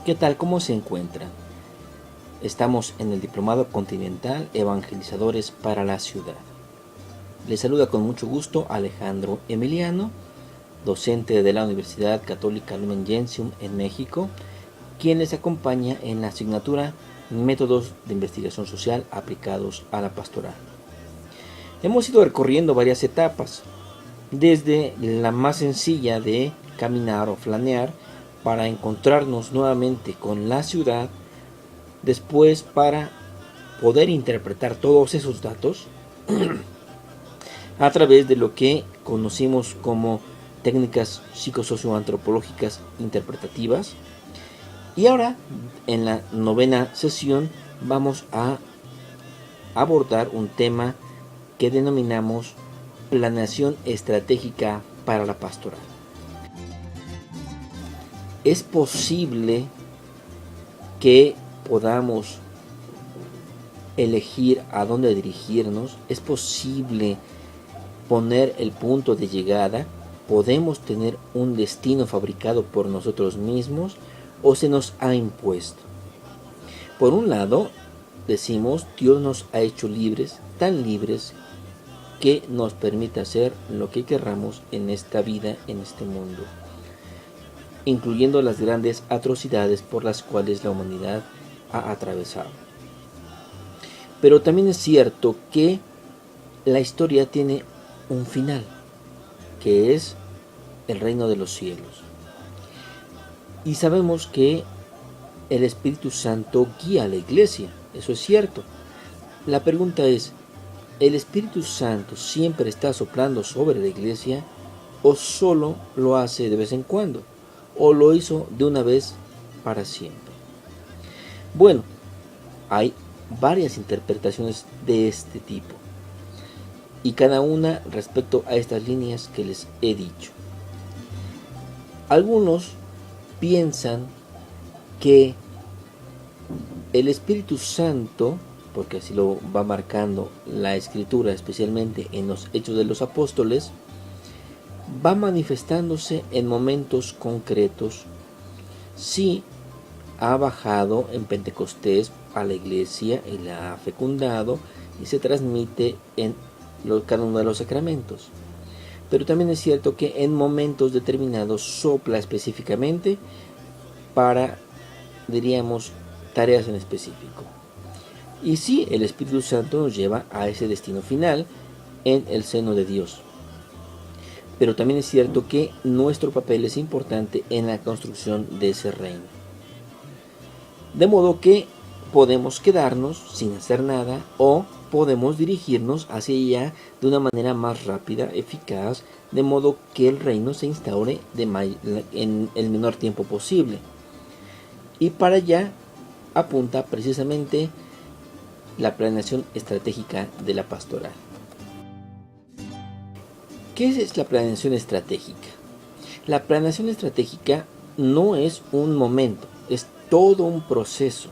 ¿Qué tal? ¿Cómo se encuentran? Estamos en el Diplomado Continental Evangelizadores para la Ciudad. Les saluda con mucho gusto Alejandro Emiliano, docente de la Universidad Católica Lumen Gentium en México, quien les acompaña en la asignatura Métodos de Investigación Social aplicados a la pastoral. Hemos ido recorriendo varias etapas, desde la más sencilla de caminar o flanear para encontrarnos nuevamente con la ciudad, después para poder interpretar todos esos datos a través de lo que conocimos como técnicas psicosocioantropológicas interpretativas. Y ahora, en la novena sesión, vamos a abordar un tema que denominamos planeación estratégica para la pastoral. Es posible que podamos elegir a dónde dirigirnos, es posible poner el punto de llegada, podemos tener un destino fabricado por nosotros mismos o se nos ha impuesto. Por un lado, decimos, Dios nos ha hecho libres, tan libres que nos permite hacer lo que querramos en esta vida, en este mundo, incluyendo las grandes atrocidades por las cuales la humanidad ha atravesado. Pero también es cierto que la historia tiene un final, que es el reino de los cielos. Y sabemos que el Espíritu Santo guía a la iglesia, eso es cierto. La pregunta es, ¿el Espíritu Santo siempre está soplando sobre la iglesia o solo lo hace de vez en cuando? ¿O lo hizo de una vez para siempre? Bueno, hay varias interpretaciones de este tipo, y cada una respecto a estas líneas que les he dicho. Algunos piensan que el Espíritu Santo, porque así lo va marcando la Escritura, especialmente en los Hechos de los Apóstoles, va manifestándose en momentos concretos. Sí, ha bajado en Pentecostés a la iglesia y la ha fecundado y se transmite en cada uno de los sacramentos. Pero también es cierto que en momentos determinados sopla específicamente para, diríamos, tareas en específico. Y sí, el Espíritu Santo nos lleva a ese destino final en el seno de Dios. Pero también es cierto que nuestro papel es importante en la construcción de ese reino. De modo que podemos quedarnos sin hacer nada o podemos dirigirnos hacia allá de una manera más rápida, eficaz, de modo que el reino se instaure en el menor tiempo posible. Y para allá apunta precisamente la planeación estratégica de la pastoral. ¿Qué es la planeación estratégica? La planeación estratégica no es un momento, es todo un proceso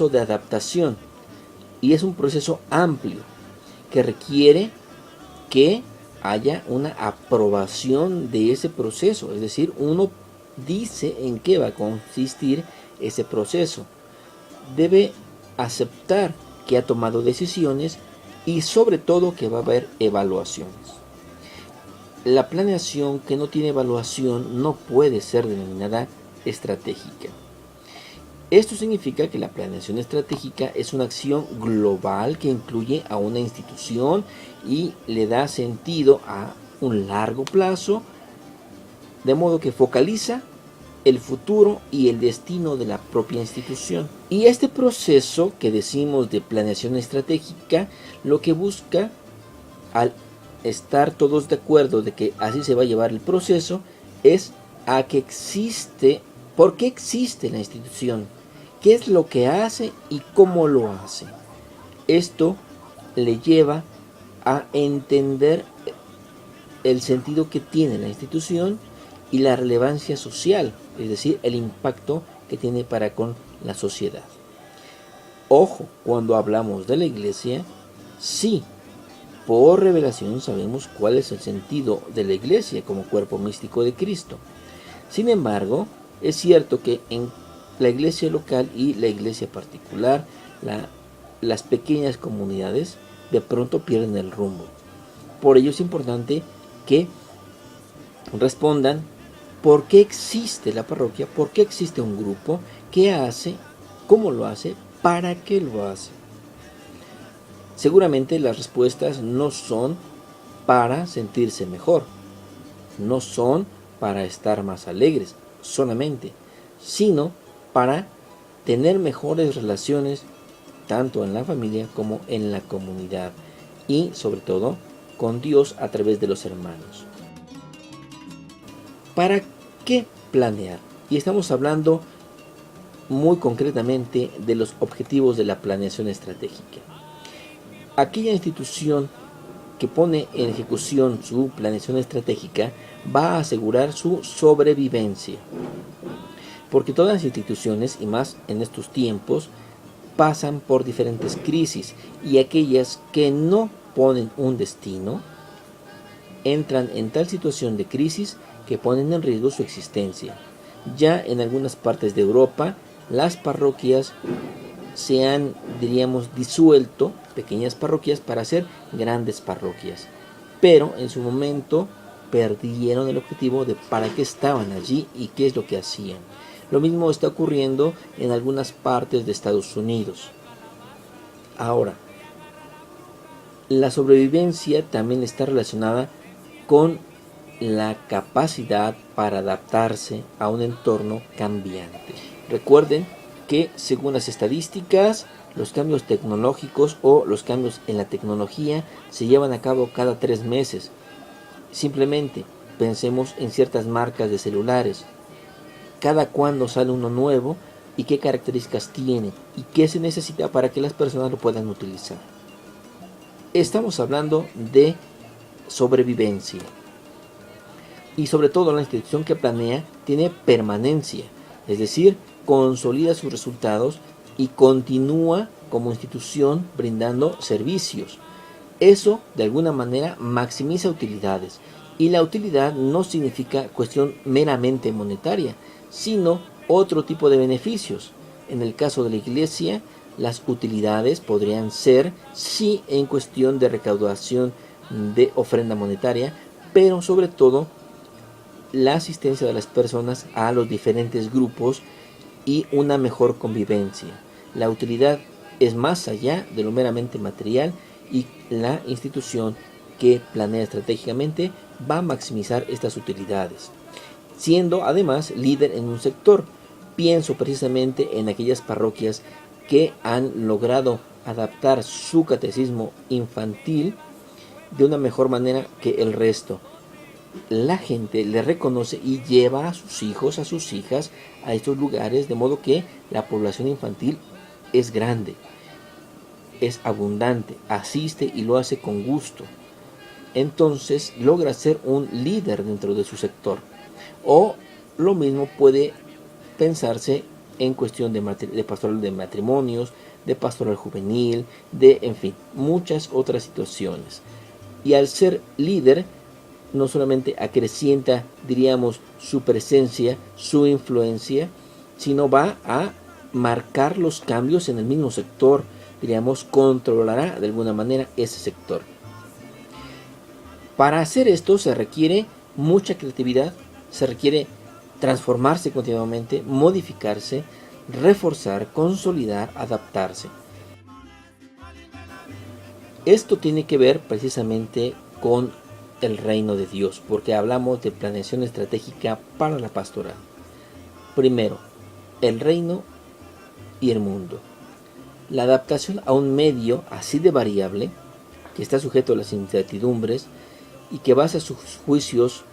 de adaptación, y es un proceso amplio que requiere que haya una aprobación de ese proceso, es decir, uno dice en qué va a consistir ese proceso, debe aceptar que ha tomado decisiones y sobre todo que va a haber evaluaciones. La planeación que no tiene evaluación no puede ser denominada estratégica. Esto significa que la planeación estratégica es una acción global que incluye a una institución y le da sentido a un largo plazo, de modo que focaliza el futuro y el destino de la propia institución. Y este proceso que decimos de planeación estratégica, lo que busca, al estar todos de acuerdo de que así se va a llevar el proceso, es a que existe, ¿por qué existe la institución? ¿Qué es lo que hace y cómo lo hace? Esto le lleva a entender el sentido que tiene la institución y la relevancia social, es decir, el impacto que tiene para con la sociedad. Ojo, cuando hablamos de la iglesia, sí, por revelación sabemos cuál es el sentido de la iglesia como cuerpo místico de Cristo. Sin embargo, Es cierto que en la iglesia local y la iglesia particular, las pequeñas comunidades de pronto pierden el rumbo. Por ello es importante que respondan por qué existe la parroquia, por qué existe un grupo, qué hace, cómo lo hace, para qué lo hace. Seguramente las respuestas no son para sentirse mejor, no son para estar más alegres solamente, sino para tener mejores relaciones tanto en la familia como en la comunidad y sobre todo con Dios a través de los hermanos. ¿Para qué planear? Y estamos hablando muy concretamente de los objetivos de la planeación estratégica. Aquella institución que pone en ejecución su planeación estratégica va a asegurar su sobrevivencia. Porque todas las instituciones, y más en estos tiempos, pasan por diferentes crisis, y aquellas que no ponen un destino entran en tal situación de crisis que ponen en riesgo su existencia. Ya en algunas partes de Europa, las parroquias se han, diríamos, disuelto, pequeñas parroquias, para hacer grandes parroquias. Pero en su momento perdieron el objetivo de para qué estaban allí y qué es lo que hacían. Lo mismo está ocurriendo en algunas partes de Estados Unidos. Ahora, la sobrevivencia también está relacionada con la capacidad para adaptarse a un entorno cambiante. Recuerden que según las estadísticas, los cambios tecnológicos o los cambios en la tecnología se llevan a cabo cada 3 meses. Simplemente pensemos en ciertas marcas de celulares. Cada cuándo sale uno nuevo y qué características tiene y qué se necesita para que las personas lo puedan utilizar. Estamos hablando de sobrevivencia. Y sobre todo la institución que planea tiene permanencia, es decir, consolida sus resultados y continúa como institución brindando servicios. Eso de alguna manera maximiza utilidades, y la utilidad no significa cuestión meramente monetaria, sino otro tipo de beneficios. En el caso de la iglesia, las utilidades podrían ser, sí, en cuestión de recaudación de ofrenda monetaria, pero sobre todo la asistencia de las personas a los diferentes grupos y una mejor convivencia. La utilidad es más allá de lo meramente material, y la institución que planea estratégicamente va a maximizar estas utilidades, siendo además líder en un sector. Pienso precisamente en aquellas parroquias que han logrado adaptar su catecismo infantil de una mejor manera que el resto. La gente le reconoce y lleva a sus hijos, a sus hijas a estos lugares, de modo que la población infantil es grande, es abundante, asiste y lo hace con gusto. Entonces logra ser un líder dentro de su sector. O lo mismo puede pensarse en cuestión de pastoral de matrimonios, de pastoral juvenil, de, en fin, muchas otras situaciones. Y al ser líder, no solamente acrecienta, diríamos, su presencia, su influencia, sino va a marcar los cambios en el mismo sector, diríamos, controlará de alguna manera ese sector. Para hacer esto se requiere mucha creatividad, se requiere transformarse continuamente, modificarse, reforzar, consolidar, adaptarse. Esto tiene que ver precisamente con el reino de Dios, porque hablamos de planeación estratégica para la pastoral. Primero, el reino y el mundo. La adaptación a un medio así de variable, que está sujeto a las incertidumbres y que basa sus juicios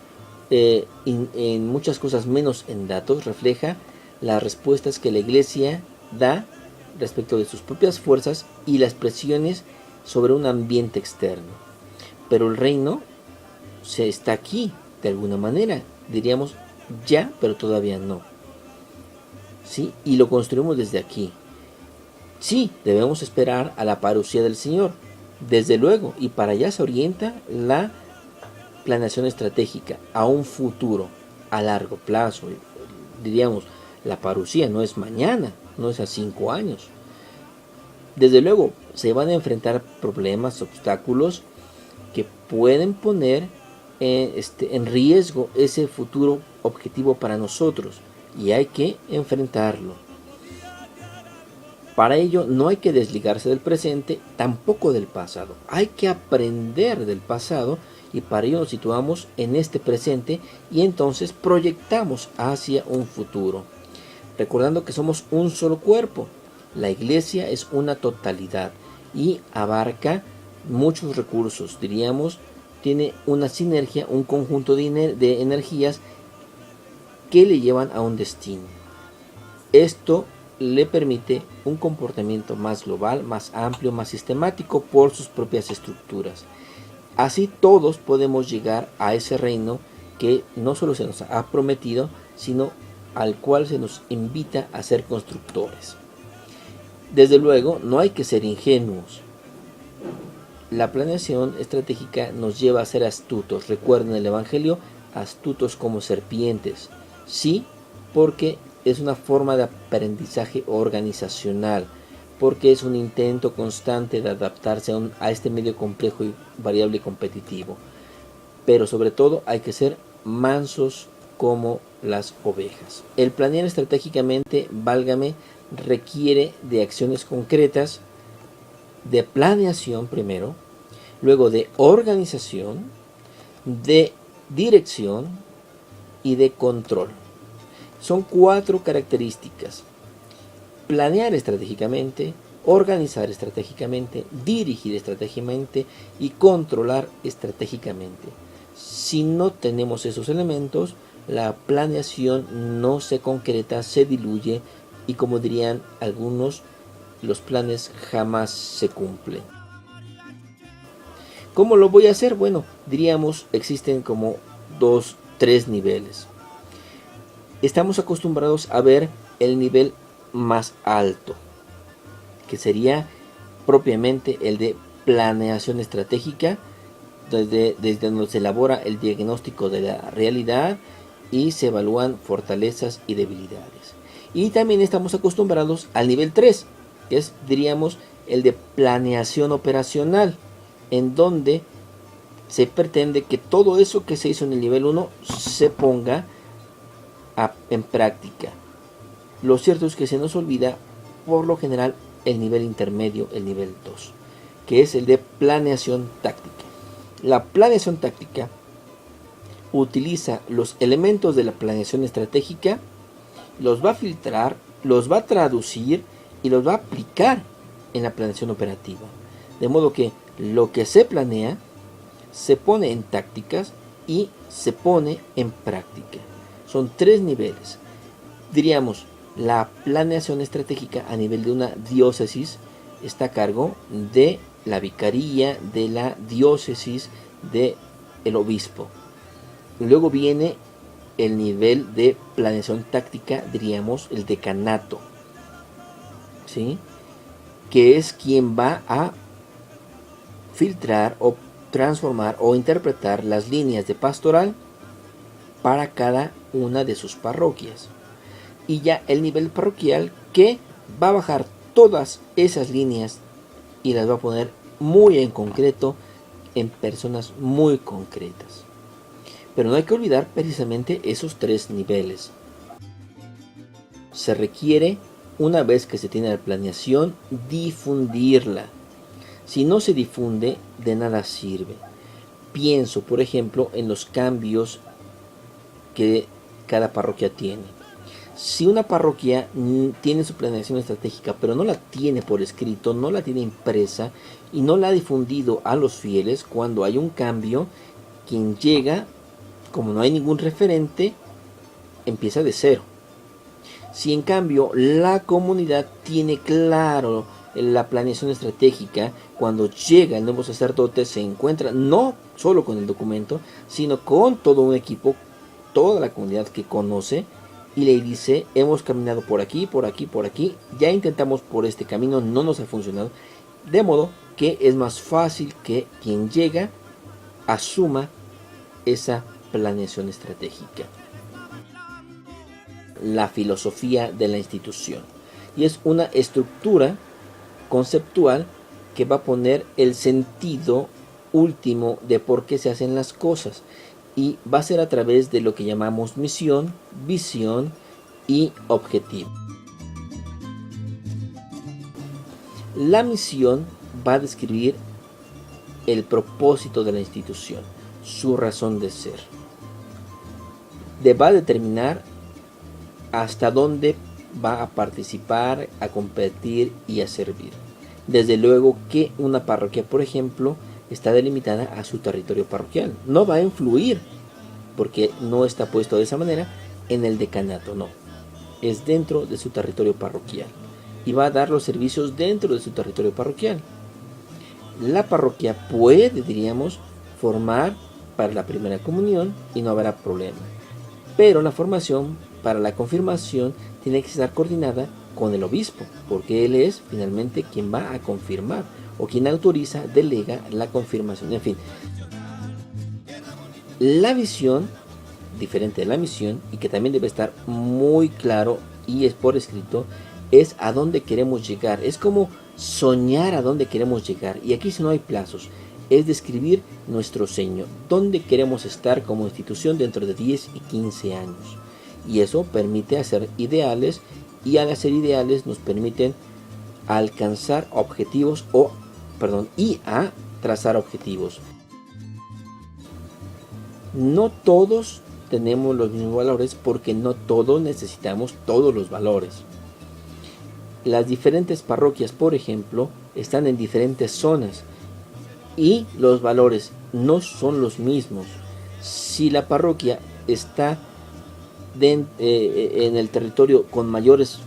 en muchas cosas menos en datos, refleja las respuestas que la Iglesia da respecto de sus propias fuerzas y las presiones sobre un ambiente externo. Pero el reino se está aquí, de alguna manera, diríamos ya, pero todavía no. ¿Sí? Y lo construimos desde aquí. Sí, debemos esperar a la parucía del Señor, desde luego, y para allá se orienta la planeación estratégica, a un futuro, a largo plazo, diríamos, la parucía no es mañana, no es a 5 años. Desde luego, se van a enfrentar problemas, obstáculos que pueden poner en riesgo ese futuro objetivo para nosotros, y hay que enfrentarlo. Para ello no hay que desligarse del presente, tampoco del pasado. Hay que aprender del pasado, y para ello nos situamos en este presente y entonces proyectamos hacia un futuro. Recordando que somos un solo cuerpo. La iglesia es una totalidad y abarca muchos recursos, diríamos, tiene una sinergia, un conjunto de energías que le llevan a un destino. Esto le permite un comportamiento más global, más amplio, más sistemático por sus propias estructuras. Así todos podemos llegar a ese reino que no solo se nos ha prometido, sino al cual se nos invita a ser constructores. Desde luego, no hay que ser ingenuos. La planeación estratégica nos lleva a ser astutos. Recuerden el Evangelio, astutos como serpientes. Sí, porque es una forma de aprendizaje organizacional, porque es un intento constante de adaptarse a este medio complejo y variable y competitivo. Pero sobre todo hay que ser mansos como las ovejas. El planear estratégicamente, válgame, requiere de acciones concretas, de planeación primero, luego de organización, de dirección y de control. Son 4 características: planear estratégicamente, organizar estratégicamente, dirigir estratégicamente y controlar estratégicamente. Si no tenemos esos elementos, la planeación no se concreta, se diluye y, como dirían algunos, los planes jamás se cumplen. ¿Cómo lo voy a hacer? Bueno, diríamos existen como 3 niveles. Estamos acostumbrados a ver el nivel más alto, que sería propiamente el de planeación estratégica, desde donde se elabora el diagnóstico de la realidad y se evalúan fortalezas y debilidades. Y también estamos acostumbrados al nivel 3, que es, diríamos, el de planeación operacional, en donde se pretende que todo eso que se hizo en el nivel 1 se ponga en práctica. Lo cierto es que se nos olvida, por lo general, el nivel intermedio, el nivel 2, que es el de planeación táctica. La planeación táctica utiliza los elementos de la planeación estratégica, los va a filtrar, los va a traducir y los va a aplicar en la planeación operativa. De modo que lo que se planea se pone en tácticas y se pone en práctica. Son 3 niveles. Diríamos, la planeación estratégica a nivel de una diócesis está a cargo de la vicaría, de la diócesis, del obispo. Luego viene el nivel de planeación táctica, diríamos el decanato, ¿sí?, que es quien va a filtrar o transformar o interpretar las líneas de pastoral para cada una de sus parroquias. Y ya el nivel parroquial, que va a bajar todas esas líneas y las va a poner muy en concreto en personas muy concretas. Pero no hay que olvidar precisamente esos 3 niveles. Se requiere, una vez que se tiene la planeación, difundirla. Si no se difunde, de nada sirve. Pienso, por ejemplo, en los cambios que cada parroquia tiene. Si una parroquia tiene su planeación estratégica, pero no la tiene por escrito, no la tiene impresa y no la ha difundido a los fieles, cuando hay un cambio, quien llega, como no hay ningún referente, empieza de cero. Si en cambio la comunidad tiene claro la planeación estratégica, cuando llega el nuevo sacerdote se encuentra no solo con el documento, sino con todo un equipo, toda la comunidad que conoce, y le dice: hemos caminado por aquí, por aquí, por aquí, ya intentamos por este camino, no nos ha funcionado. De modo que es más fácil que quien llega asuma esa planeación estratégica. la filosofía de la institución. Y es una estructura conceptual que va a poner el sentido último de por qué se hacen las cosas. Y va a ser a través de lo que llamamos misión, visión y objetivo. La misión va a describir el propósito de la institución, su razón de ser. Va a determinar hasta dónde va a participar, a competir y a servir. Desde luego que una parroquia, por ejemplo, está delimitada a su territorio parroquial. No va a influir, porque no está puesto de esa manera, en el decanato, no. Es dentro de su territorio parroquial y va a dar los servicios dentro de su territorio parroquial. La parroquia puede, diríamos, formar para la primera comunión y no habrá problema. Pero la formación para la confirmación tiene que estar coordinada con el obispo, porque él es finalmente quien va a confirmar o quien autoriza, delega la confirmación. En fin, la visión, diferente de la misión, y que también debe estar muy claro y es por escrito, es a dónde queremos llegar. Es como soñar a dónde queremos llegar. Y aquí si no hay plazos, es describir nuestro sueño, dónde queremos estar como institución dentro de 10 y 15 años. Y eso permite hacer ideales, y al hacer ideales nos permiten alcanzar objetivos y a trazar objetivos. No todos tenemos los mismos valores, porque no todos necesitamos todos los valores. Las diferentes parroquias, por ejemplo, están en diferentes zonas y los valores no son los mismos. Si la parroquia está en el territorio con mayores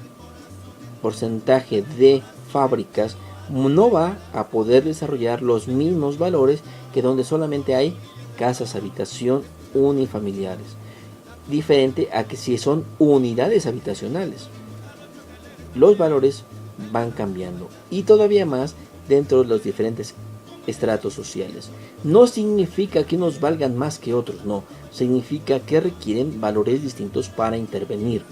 porcentaje de fábricas, no va a poder desarrollar los mismos valores que donde solamente hay casas habitación unifamiliares, diferente a que si son unidades habitacionales. Los valores van cambiando, y todavía más dentro de los diferentes estratos sociales. No significa que unos valgan más que otros, no, significa que requieren valores distintos para intervenir.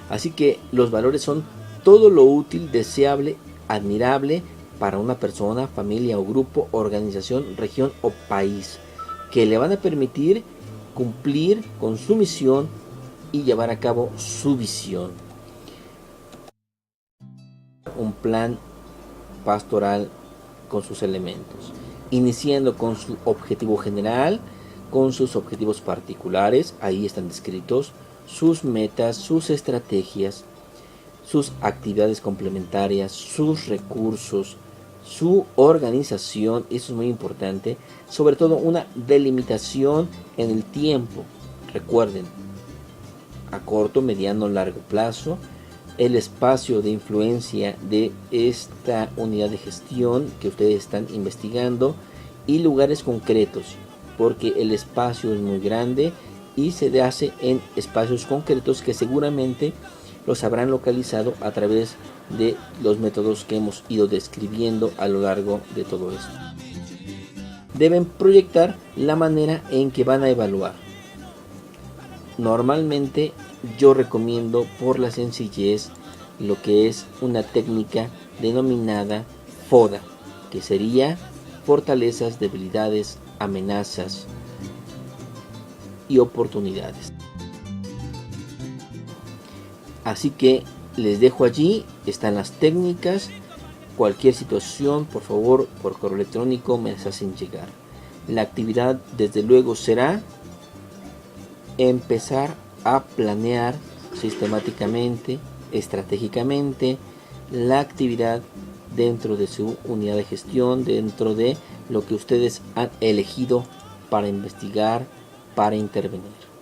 Así que los valores son todo lo útil, deseable, admirable para una persona, familia o grupo, organización, región o país, que le van a permitir cumplir con su misión y llevar a cabo su visión. Un plan pastoral con sus elementos, iniciando con su objetivo general, con sus objetivos particulares, ahí están descritos, sus metas, sus estrategias, sus actividades complementarias, sus recursos, su organización, eso es muy importante, sobre todo una delimitación en el tiempo. Recuerden, a corto, mediano, largo plazo, el espacio de influencia de esta unidad de gestión que ustedes están investigando y lugares concretos, porque el espacio es muy grande y se hace en espacios concretos que seguramente los habrán localizado a través de los métodos que hemos ido describiendo a lo largo de todo esto. Deben proyectar la manera en que van a evaluar. Normalmente yo recomiendo, por la sencillez, lo que es una técnica denominada FODA, que sería fortalezas, debilidades, amenazas y oportunidades. Así que les dejo allí, están las técnicas. Cualquier situación, por favor, por correo electrónico me las hacen llegar. La actividad, desde luego, será empezar a planear sistemáticamente, estratégicamente, la actividad dentro de su unidad de gestión, dentro de lo que ustedes han elegido para investigar, para intervenir.